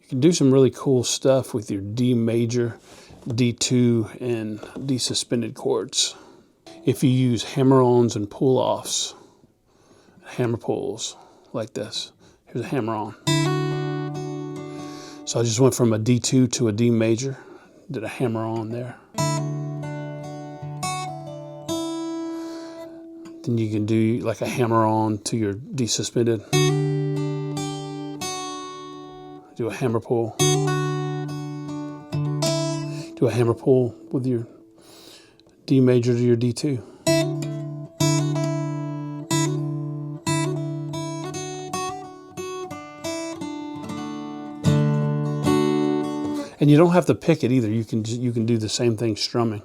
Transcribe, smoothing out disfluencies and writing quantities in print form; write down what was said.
You can do some really cool stuff with your D major, D2, and D suspended chords. If you use hammer-ons and pull-offs, hammer pulls like this. Here's a hammer-on. So I just went from a D2 to a D major, did a hammer-on there. Then you can do like a hammer-on to your D suspended. Do a hammer pull. Do a hammer pull with your D major to your D2. And you don't have to pick it either. You can do the same thing strumming.